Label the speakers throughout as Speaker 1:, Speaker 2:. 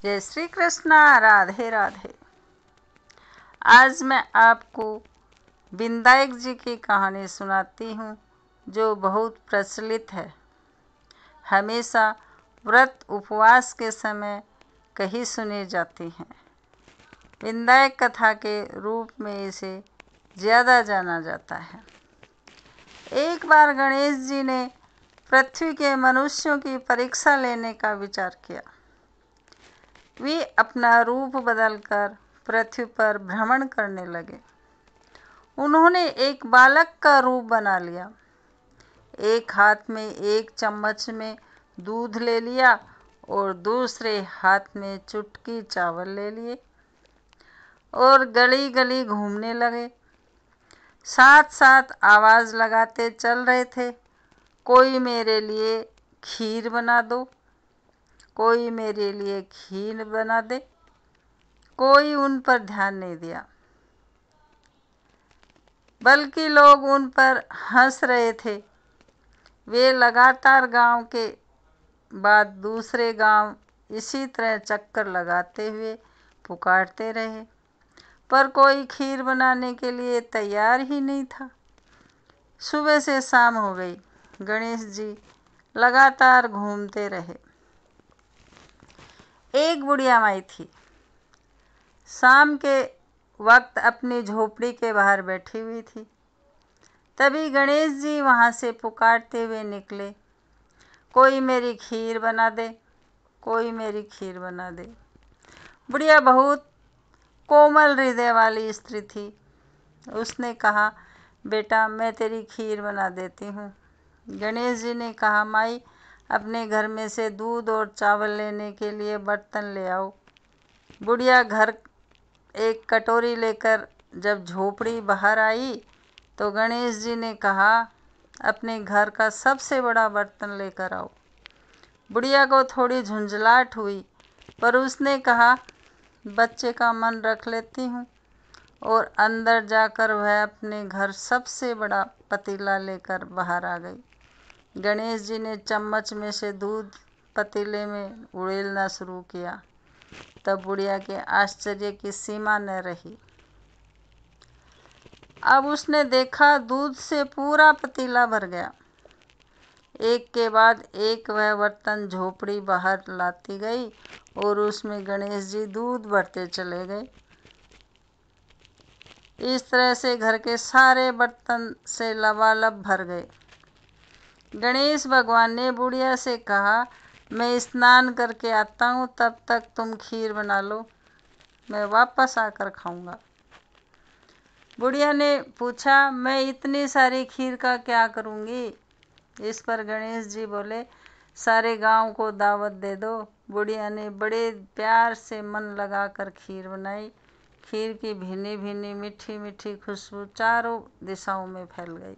Speaker 1: जय श्री कृष्णा। राधे राधे। आज मैं आपको विनायक जी की कहानी सुनाती हूँ जो बहुत प्रचलित है। हमेशा व्रत उपवास के समय कही सुनी जाती हैं। विनायक कथा के रूप में इसे ज़्यादा जाना जाता है। एक बार गणेश जी ने पृथ्वी के मनुष्यों की परीक्षा लेने का विचार किया। वे अपना रूप बदलकर पृथ्वी पर भ्रमण करने लगे। उन्होंने एक बालक का रूप बना लिया। एक हाथ में एक चम्मच में दूध ले लिया और दूसरे हाथ में चुटकी चावल ले लिए और गली गली घूमने लगे। साथ साथ आवाज़ लगाते चल रहे थे, कोई मेरे लिए खीर बना दो, कोई मेरे लिए खीर बना दे। कोई उन पर ध्यान नहीं दिया, बल्कि लोग उन पर हंस रहे थे। वे लगातार गांव के बाद दूसरे गांव इसी तरह चक्कर लगाते हुए पुकारते रहे, पर कोई खीर बनाने के लिए तैयार ही नहीं था। सुबह से शाम हो गई। गणेश जी लगातार घूमते रहे। एक बुढ़िया माई थी। शाम के वक्त अपनी झोपड़ी के बाहर बैठी हुई थी। तभी गणेश जी वहाँ से पुकारते हुए निकले, कोई मेरी खीर बना दे, कोई मेरी खीर बना दे। बुढ़िया बहुत कोमल हृदय वाली स्त्री थी। उसने कहा, बेटा मैं तेरी खीर बना देती हूँ। गणेश जी ने कहा, माई अपने घर में से दूध और चावल लेने के लिए बर्तन ले आओ। बुढ़िया घर एक कटोरी लेकर जब झोपड़ी बाहर आई तो गणेश जी ने कहा, अपने घर का सबसे बड़ा बर्तन लेकर आओ। बुढ़िया को थोड़ी झुंझलाहट हुई, पर उसने कहा, बच्चे का मन रख लेती हूँ, और अंदर जाकर वह अपने घर सबसे बड़ा पतीला लेकर बाहर आ गई। गणेश जी ने चम्मच में से दूध पतीले में उड़ेलना शुरू किया। तब बुढ़िया के आश्चर्य की सीमा न रही। अब उसने देखा दूध से पूरा पतीला भर गया। एक के बाद एक वह बर्तन झोपड़ी बाहर लाती गई और उसमें गणेश जी दूध भरते चले गए। इस तरह से घर के सारे बर्तन से लबालब भर गए। गणेश भगवान ने बुढ़िया से कहा, मैं स्नान करके आता हूँ, तब तक तुम खीर बना लो, मैं वापस आकर खाऊंगा। बुढ़िया ने पूछा, मैं इतनी सारी खीर का क्या करूँगी? इस पर गणेश जी बोले, सारे गांव को दावत दे दो। बुढ़िया ने बड़े प्यार से मन लगाकर खीर बनाई। खीर की भीनी भीनी मीठी मीठी खुशबू चारों दिशाओं में फैल गई।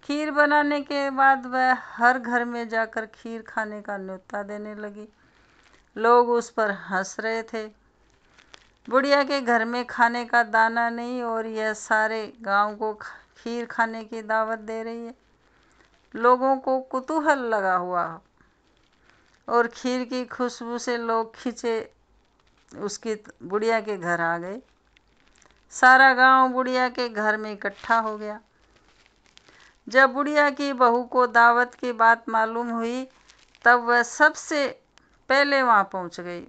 Speaker 1: खीर बनाने के बाद वह हर घर में जाकर खीर खाने का न्योता देने लगी। लोग उस पर हंस रहे थे। बुढ़िया के घर में खाने का दाना नहीं और यह सारे गांव को खीर खाने की दावत दे रही है। लोगों को कुतूहल लगा हुआ और खीर की खुशबू से लोग खींचे उसकी बुढ़िया के घर आ गए। सारा गांव बुढ़िया के घर में इकट्ठा हो गया। जब बुढ़िया की बहू को दावत की बात मालूम हुई तब वह सबसे पहले वहां पहुंच गई।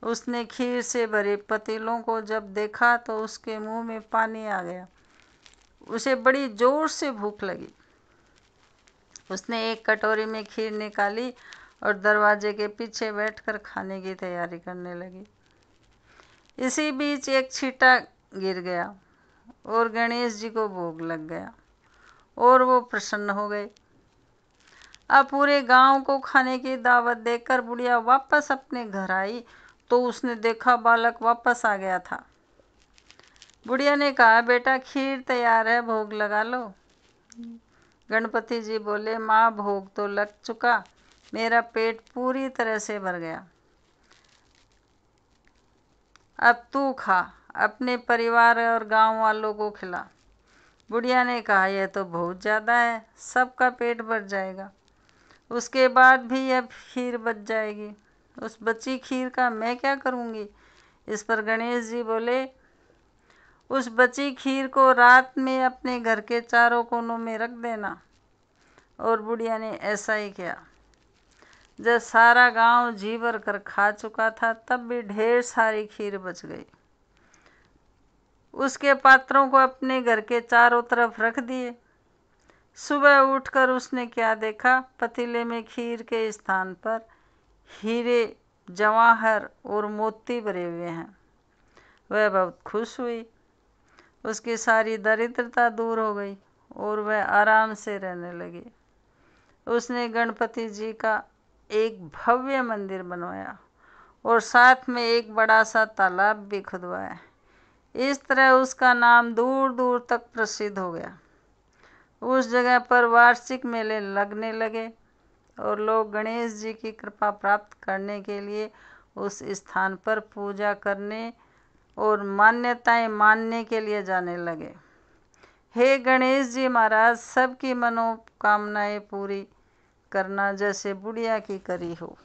Speaker 1: उसने खीर से भरे पतीलों को जब देखा तो उसके मुंह में पानी आ गया। उसे बड़ी जोर से भूख लगी। उसने एक कटोरी में खीर निकाली और दरवाजे के पीछे बैठकर खाने की तैयारी करने लगी। इसी बीच एक छींटा गिर गया और गणेश जी को भोग लग गया और वो प्रसन्न हो गए। अब पूरे गांव को खाने की दावत देकर बुढ़िया वापस अपने घर आई तो उसने देखा बालक वापस आ गया था। बुढ़िया ने कहा, बेटा खीर तैयार है, भोग लगा लो। गणपति जी बोले, माँ भोग तो लग चुका, मेरा पेट पूरी तरह से भर गया, अब तू खा, अपने परिवार और गांव वालों को खिला। बुढ़िया ने कहा, यह तो बहुत ज़्यादा है, सबका पेट भर जाएगा, उसके बाद भी अब खीर बच जाएगी। उस बची खीर का मैं क्या करूँगी। इस पर गणेश जी बोले, उस बची खीर को रात में अपने घर के चारों कोनों में रख देना। और बुढ़िया ने ऐसा ही किया। जब सारा गांव जी भर कर खा चुका था तब भी ढेर सारी खीर बच गई। उसके पात्रों को अपने घर के चारों तरफ रख दिए। सुबह उठकर उसने क्या देखा, पतीले में खीर के स्थान पर हीरे, जवाहर और मोती भरे हुए हैं। वह बहुत खुश हुई। उसकी सारी दरिद्रता दूर हो गई और वह आराम से रहने लगी। उसने गणपति जी का एक भव्य मंदिर बनवाया और साथ में एक बड़ा सा तालाब भी खुदवाया। इस तरह उसका नाम दूर दूर तक प्रसिद्ध हो गया। उस जगह पर वार्षिक मेले लगने लगे और लोग गणेश जी की कृपा प्राप्त करने के लिए उस स्थान पर पूजा करने और मान्यताएं मानने के लिए जाने लगे। हे गणेश जी महाराज, सबकी मनोकामनाएं पूरी करना जैसे बुढ़िया की करी हो।